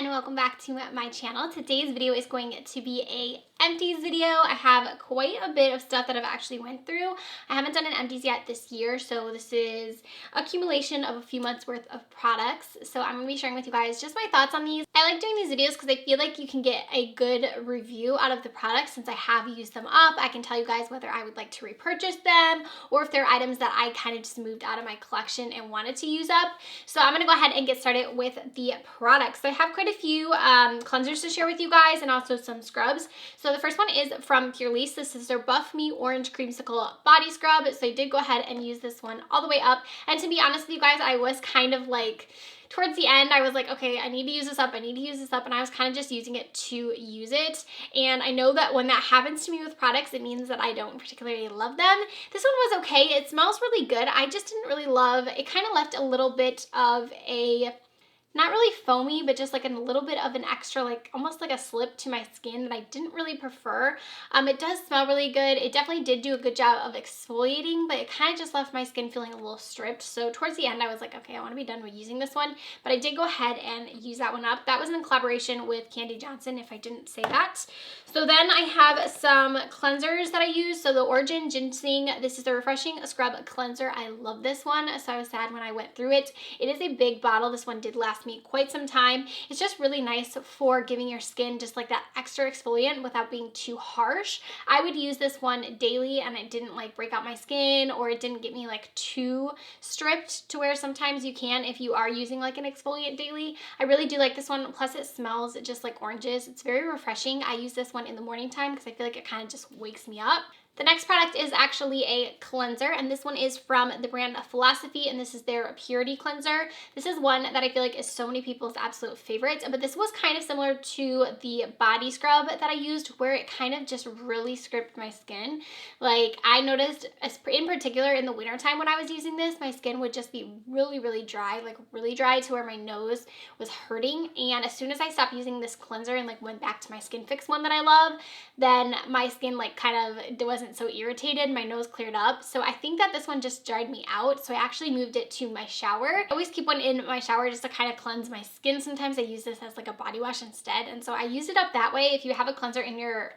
and welcome back to my channel. Today's video is going to be a empties video. I have quite a bit of stuff that I've actually went through. I haven't done an empties yet this year, so this is accumulation of a few months worth of products. So I'm going to be sharing with you guys just my thoughts on these. I like doing these videos because I feel like you can get a good review out of the products since I have used them up. I can tell you guys whether I would like to repurchase them or if they're items that I kind of just moved out of my collection and wanted to use up. So I'm going to go ahead and get started with the products. So I have quite a few cleansers to share with you guys and also some scrubs. So the first one is from PUR. This is their Buff Me Orange Creamsicle Body Scrub. So I did go ahead and use this one all the way up. And to be honest with you guys, I was kind of like, towards the end, I was like, okay, I need to use this up. I need to use this up. And I was kind of just using it to use it. And I know that when that happens to me with products, it means that I don't particularly love them. This one was okay. It smells really good. I just didn't really love, it kind of left a little bit of a, not really foamy, but just like a little bit of an extra, like almost like a slip to my skin that I didn't really prefer. It does smell really good. It definitely did do a good job of exfoliating, but it kind of just left my skin feeling a little stripped. So towards the end, I was like, okay, I want to be done with using this one, but I did go ahead and use that one up. That was in collaboration with Candy Johnson, if I didn't say that. So then I have some cleansers that I use. So the Orgins Ginzing, this is the Refreshing Scrub Cleanser. I love this one. So I was sad when I went through it. It is a big bottle. This one did last me quite some time. It's just really nice for giving your skin just like that extra exfoliant without being too harsh. I would use this one daily and it didn't like break out my skin or it didn't get me like too stripped to where sometimes you can if you are using like an exfoliant daily. I really do like this one. Plus it smells just like oranges. It's very refreshing. I use this one in the morning time because I feel like it kind of just wakes me up. The next product is actually a cleanser, and this one is from the brand Philosophy, and this is their Purity Cleanser. This is one that I feel like is so many people's absolute favorite, but this was kind of similar to the body scrub that I used where it kind of just really scraped my skin. Like I noticed, in particular in the wintertime when I was using this, my skin would just be really, really dry, like really dry to where my nose was hurting. And as soon as I stopped using this cleanser and like went back to my Skin Fix one that I love, then my skin like kind of wasn't so irritated, my nose cleared up. So I think that this one just dried me out. So I actually moved it to my shower. I always keep one in my shower just to kind of cleanse my skin. Sometimes I use this as like a body wash instead. And so I use it up that way. If you have a cleanser in your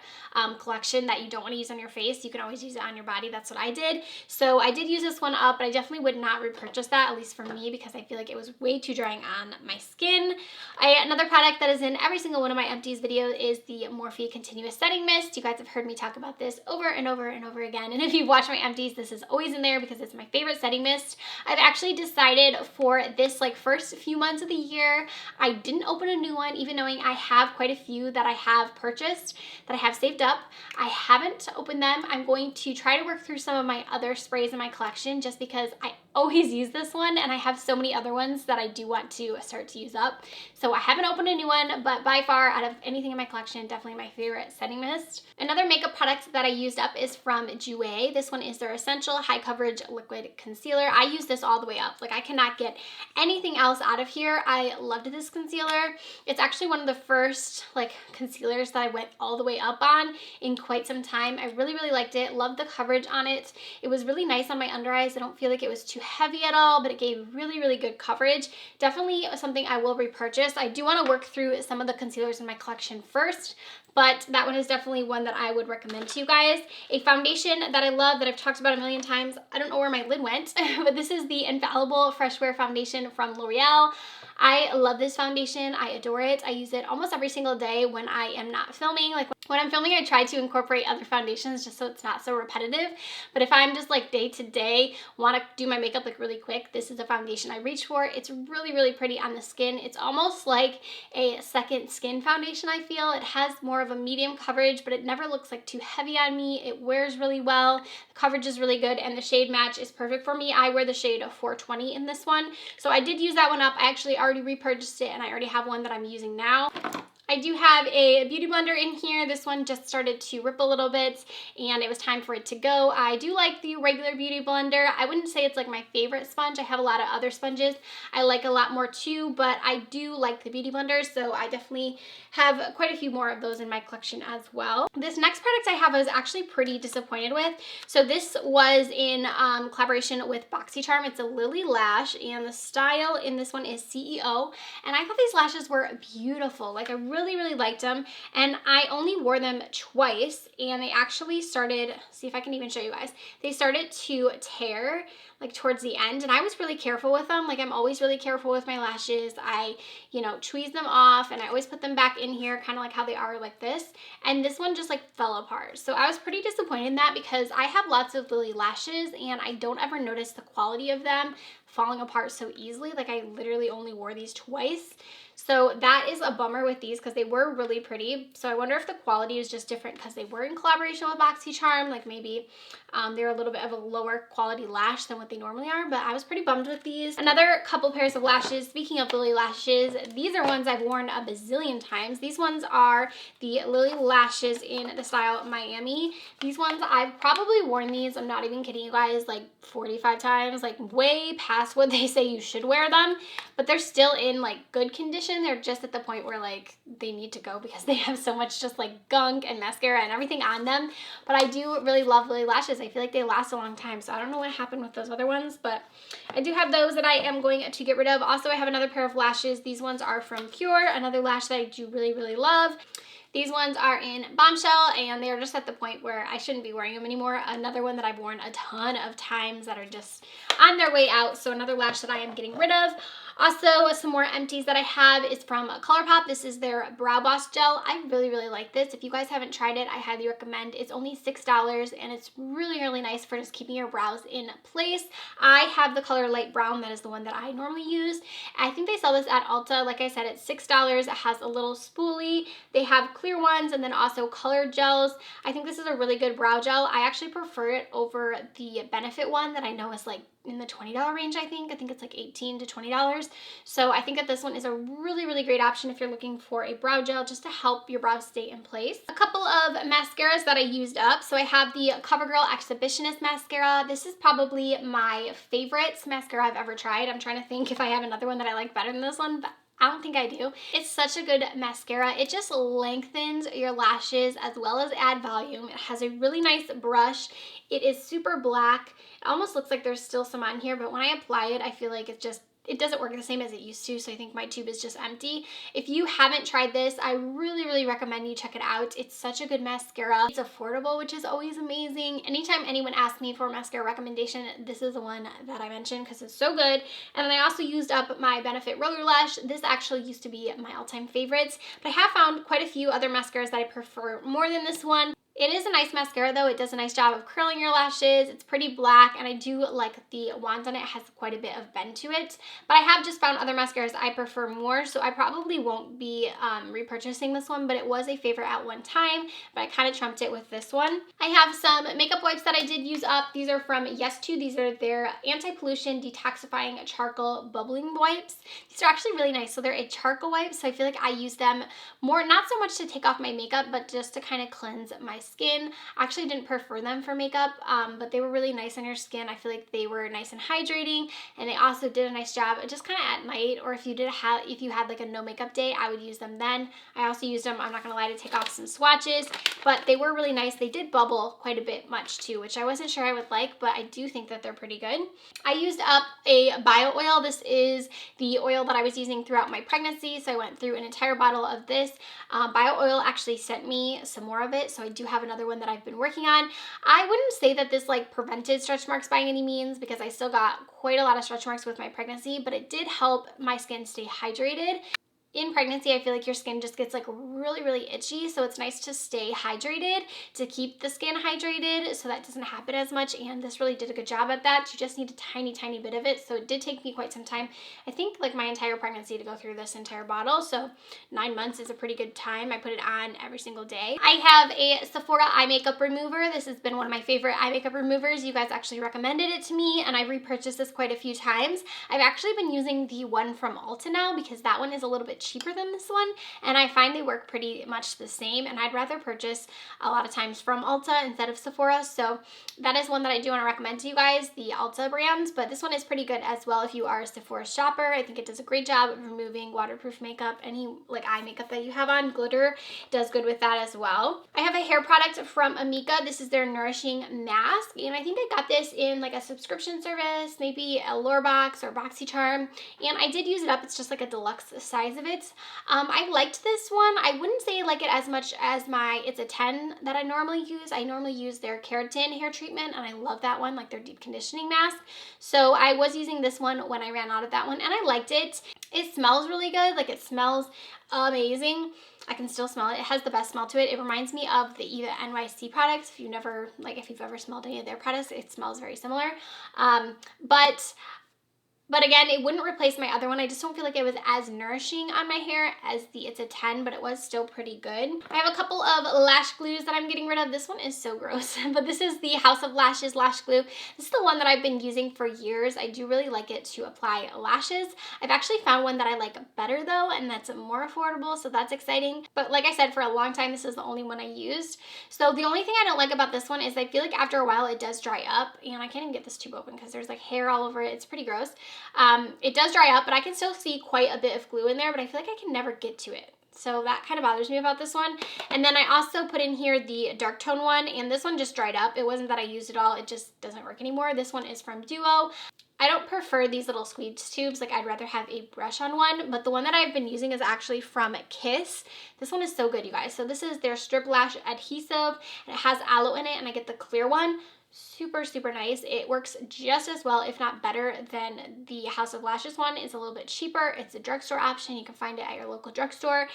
collection that you don't want to use on your face, you can always use it on your body. That's what I did. So I did use this one up, but I definitely would not repurchase that, at least for me, because I feel like it was way too drying on my skin. Another product that is in every single one of my empties videos is the Morphe Continuous Setting Mist. You guys have heard me talk about this over and over and over again, and if you've watched my empties, this is always in there because it's my favorite setting mist. I've actually decided for this like first few months of the year, I didn't open a new one, even knowing I have quite a few that I have purchased, that I have saved up. I haven't opened them. I'm going to try to work through some of my other sprays in my collection just because I always use this one and I have so many other ones that I do want to start to use up. So I haven't opened a new one, but by far out of anything in my collection, definitely my favorite setting mist. Another makeup product that I used up is from Jouer. This one is their Essential High Coverage Liquid Concealer. I use this all the way up. Like I cannot get anything else out of here. I loved this concealer. It's actually one of the first like concealers that I went all the way up on in quite some time. I really, really liked it. Loved the coverage on it. It was really nice on my under eyes. I don't feel like it was too heavy at all, but it gave really, really good coverage. Definitely something I will repurchase. I do want to work through some of the concealers in my collection first, but that one is definitely one that I would recommend to you guys. A foundation that I love that I've talked about a million times. I don't know where my lid went, but this is the Infallible Freshwear Foundation from Loreal. I love this foundation. I adore it. I use it almost every single day when I am not filming. Like when I'm filming, I try to incorporate other foundations just so it's not so repetitive. But if I'm just like day to day, want to do my makeup like really quick, this is a foundation I reach for. It's really, really pretty on the skin. It's almost like a second skin foundation, I feel. It has more of a medium coverage, but it never looks like too heavy on me. It wears really well. The coverage is really good and the shade match is perfect for me. I wear the shade of 420 in this one. So I did use that one up. I actually already repurchased it and I already have one that I'm using now. I do have a beauty blender in here. This one just started to rip a little bit and it was time for it to go. I do like the regular beauty blender. I wouldn't say it's like my favorite sponge. I have a lot of other sponges I like a lot more too, but I do like the beauty blender, so I definitely have quite a few more of those in my collection as well. This next product I have I was actually pretty disappointed with. So this was in collaboration with BoxyCharm. It's a Lilly lash and the style in this one is CEO, and I thought these lashes were beautiful. Like I really liked them, and I only wore them twice and they actually started, see if I can even show you guys, they started to tear like towards the end, and I was really careful with them. Like I'm always really careful with my lashes. I, you know, tweeze them off and I always put them back in here kind of like how they are like this, and this one just like fell apart. So I was pretty disappointed in that because I have lots of Lilly lashes and I don't ever notice the quality of them falling apart so easily. Like I literally only wore these twice. So that is a bummer with these because they were really pretty. So I wonder if the quality is just different because they were in collaboration with BoxyCharm. Like maybe they're a little bit of a lower quality lash than what they normally are, but I was pretty bummed with these. Another couple pairs of lashes, speaking of Lilly lashes, these are ones I've worn a bazillion times. These ones are the Lilly lashes in the style Miami. These ones, I've probably worn these, I'm not even kidding you guys, like 45 times, like way past what they say you should wear them, but they're still in like good condition. They're just at the point where like they need to go because they have so much just like gunk and mascara and everything on them. But I do really love Lilly lashes. I feel like they last a long time, so I don't know what happened with those other ones, but I do have those that I am going to get rid of. Also, I have another pair of lashes. These ones are from PUR, another lash that I do really love. These ones are in Bombshell and they're just at the point where I shouldn't be wearing them anymore. Another one that I've worn a ton of times that are just on their way out. So another lash that I am getting rid of. Also, some more empties that I have is from Colourpop. This is their Brow Boss Gel. I really like this. If you guys haven't tried it, I highly recommend. It's only $6 and it's really nice for just keeping your brows in place. I have the color light brown. That is the one that I normally use. I think they sell this at Ulta. Like I said, it's $6. It has a little spoolie. They have clear ones and then also colored gels. I think this is a really good brow gel. I actually prefer it over the Benefit one that I know is like in the $20 range. I think it's like $18 to $20. So I think that this one is a really great option if you're looking for a brow gel just to help your brows stay in place. A couple of mascaras that I used up. So I have the Covergirl Exabitionist mascara. This is probably my favorite mascara I've ever tried. I'm trying to think if I have another one that I like better than this one, but I don't think I do. It's such a good mascara. It just lengthens your lashes as well as add volume. It has a really nice brush. It is super black. It almost looks like there's still some on here, but when I apply it, I feel like it doesn't work the same as it used to, so I think my tube is just empty. If you haven't tried this, I really recommend you check it out. It's such a good mascara. It's affordable, which is always amazing. Anytime anyone asks me for a mascara recommendation, this is the one that I mention because it's so good. And then I also used up my Benefit Roller Lash. This actually used to be my all-time favorites, but I have found quite a few other mascaras that I prefer more than this one. It is a nice mascara though. It does a nice job of curling your lashes. It's pretty black and I do like the wand on it. It has quite a bit of bend to it. But I have just found other mascaras I prefer more, so I probably won't be repurchasing this one, but it was a favorite at one time, but I kind of trumped it with this one. I have some makeup wipes that I did use up. These are from YesTo. These are their anti-pollution detoxifying charcoal bubbling wipes. These are actually really nice. So they're a charcoal wipe, so I feel like I use them more, not so much to take off my makeup, but just to kind of cleanse my skin. I actually didn't prefer them for makeup, but they were really nice on your skin. I feel like they were nice and hydrating, and they also did a nice job just kind of at night, or if you had like a no makeup day, I would use them then. I also used them, I'm not gonna lie, to take off some swatches, but they were really nice. They did bubble quite a bit much too, which I wasn't sure I would like, but I do think that they're pretty good. I used up a bio oil. This is the oil that I was using throughout my pregnancy, so I went through an entire bottle of this. Bio oil actually sent me some more of it, so I do have another one that I've been working on. I wouldn't say that this like prevented stretch marks by any means, because I still got quite a lot of stretch marks with my pregnancy, but it did help my skin stay hydrated. In pregnancy, I feel like your skin just gets like really itchy, so it's nice to stay hydrated, to keep the skin hydrated so that doesn't happen as much, and this really did a good job at that. You just need a tiny bit of it, so it did take me quite some time. I think like my entire pregnancy to go through this entire bottle, so 9 months is a pretty good time. I put it on every single day. I have a Sephora eye makeup remover. This has been one of my favorite eye makeup removers. You guys actually recommended it to me, and I've repurchased this quite a few times. I've actually been using the one from Ulta now because that one is a little bit cheaper than this one, and I find they work pretty much the same, and I'd rather purchase a lot of times from Ulta instead of Sephora. So that is one that I do want to recommend to you guys, the Ulta brand, but this one is pretty good as well if you are a Sephora shopper. I think it does a great job of removing waterproof makeup, any like eye makeup that you have on, glitter does good with that as well. I have a hair product from Amika. This is their Nourishing mask, and I think I got this in like a subscription service, maybe a Lure Box or BoxyCharm, and I did use it up. It's just like a deluxe size of it. I liked this one. I wouldn't say I like it as much as my It's a 10 that I normally use. I normally use their keratin hair treatment, and I love that one, like their deep conditioning mask. So I was using this one when I ran out of that one, and I liked it. It smells really good. Like, it smells amazing. I can still smell it. It has the best smell to it. It reminds me of the Eva NYC products. If you've ever smelled any of their products, it smells very similar. But again, it wouldn't replace my other one. I just don't feel like it was as nourishing on my hair as the It's a 10, but it was still pretty good. I have a couple of lash glues that I'm getting rid of. This one is so gross, but this is the House of Lashes lash glue. This is the one that I've been using for years. I do really like it to apply lashes. I've actually found one that I like better though, and that's more affordable, so that's exciting. But like I said, for a long time, this is the only one I used. So the only thing I don't like about this one is I feel like after a while it does dry up, and I can't even get this tube open because there's like hair all over it. It's pretty gross. It does dry up, but I can still see quite a bit of glue in there, but I feel like I can never get to it. So that kind of bothers me about this one. And then I also put in here the dark tone one, and this one just dried up. It wasn't that I used it all, it just doesn't work anymore. This one is from Duo. I don't prefer these little squeeze tubes. Like, I'd rather have a brush on one, but the one that I've been using is actually from Kiss. This one is so good, you guys. So this is their strip lash adhesive, and it has aloe in it, and I get the clear one. Super, super nice. It works just as well, if not better, than the House of Lashes one. It's a little bit cheaper. It's a drugstore option. You can find it at your local drugstore.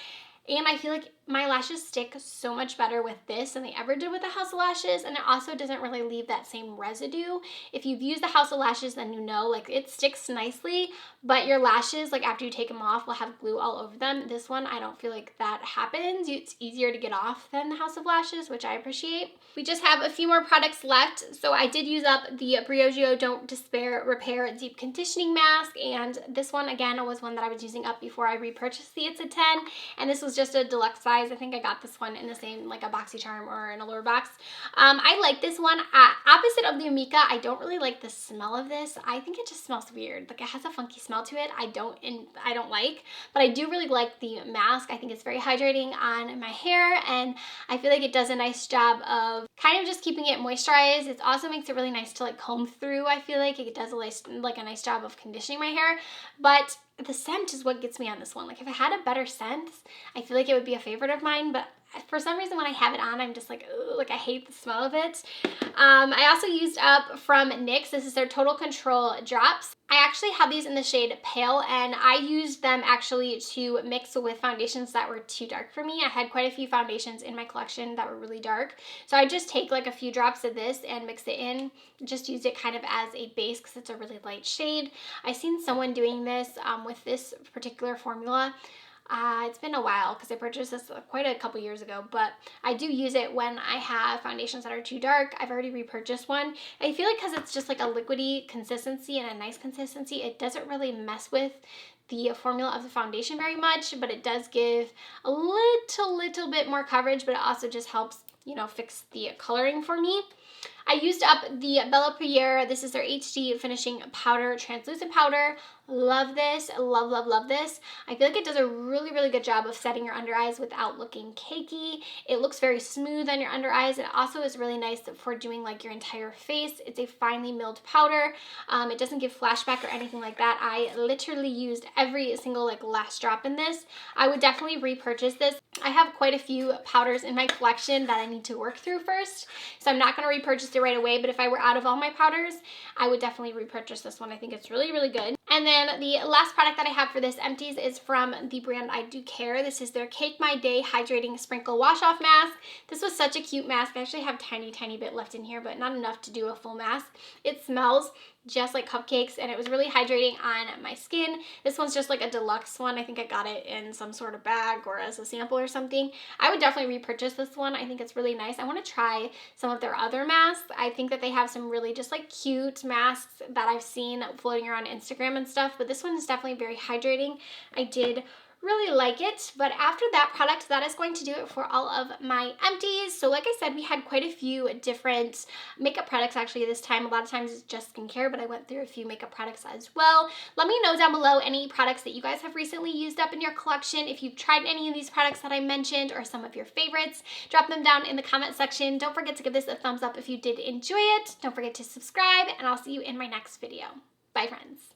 And I feel like my lashes stick so much better with this than they ever did with the House of Lashes, and it also doesn't really leave that same residue. If you've used the House of Lashes, then you know, like, it sticks nicely, but your lashes, like, after you take them off, will have glue all over them. This one, I don't feel like that happens. It's easier to get off than the House of Lashes, which I appreciate. We just have a few more products left. So I did use up the Briogio Don't Despair Repair Deep Conditioning Mask, and this one, again, was one that I was using up before I repurchased the It's a 10, and this was just a deluxe size. I think I got this one in the same, like a BoxyCharm or in a Lure Box. I like this one. Opposite of the Amika, I don't really like the smell of this. I think it just smells weird. Like, it has a funky smell to it. I don't like, but I do really like the mask. I think it's very hydrating on my hair, and I feel like it does a nice job of kind of just keeping it moisturized. It also makes it really nice to like comb through. I feel like it does a nice job of conditioning my hair, but the scent is what gets me on this one. Like, if it had a better scent, I feel like it would be a favorite of mine, but for some reason when I have it on, I'm just like, ugh, like, I hate the smell of it. I also used up from NYX. This is their Total Control drops. I actually have these in the shade Pale, and I used them actually to mix with foundations that were too dark for me. I had quite a few foundations in my collection that were really dark, so I just take like a few drops of this and mix it in. Just used it kind of as a base because it's a really light shade. I seen someone doing this with this particular formula. It's been a while because I purchased this quite a couple years ago, but I do use it when I have foundations that are too dark. I've already repurchased one. I feel like because it's just like a liquidy consistency and a nice consistency, it doesn't really mess with the formula of the foundation very much, but it does give a little bit more coverage, but it also just helps, you know, fix the coloring for me. I used up the Bella Pierre. This is their HD Finishing Powder, Translucent Powder. Love this. Love, love, love this. I feel like it does a really, really good job of setting your under eyes without looking cakey. It looks very smooth on your under eyes. It also is really nice for doing like your entire face. It's a finely milled powder. It doesn't give flashback or anything like that. I literally used every single like last drop in this. I would definitely repurchase this. I have quite a few powders in my collection that I need to work through first, so I'm not going to repurchase it right away, but if I were out of all my powders, I would definitely repurchase this one. I think it's really, really good. And then the last product that I have for this Empties is from the brand I Do Care. This is their Cake My Day Hydrating Sprinkle Wash Off Mask. This was such a cute mask. I actually have tiny bit left in here, but not enough to do a full mask. It smells just like cupcakes, and it was really hydrating on my skin. This one's just like a deluxe one. I think I got it in some sort of bag or as a sample or something. I would definitely repurchase this one. I think it's really nice. I want to try some of their other masks. I think that they have some really just like cute masks that I've seen floating around Instagram and stuff, but this one is definitely very hydrating. I did really like it. But after that product, that is going to do it for all of my empties. So like I said, we had quite a few different makeup products actually this time. A lot of times it's just skincare, but I went through a few makeup products as well. Let me know down below any products that you guys have recently used up in your collection. If you've tried any of these products that I mentioned or some of your favorites, drop them down in the comment section. Don't forget to give this a thumbs up if you did enjoy it. Don't forget to subscribe, and I'll see you in my next video. Bye, friends.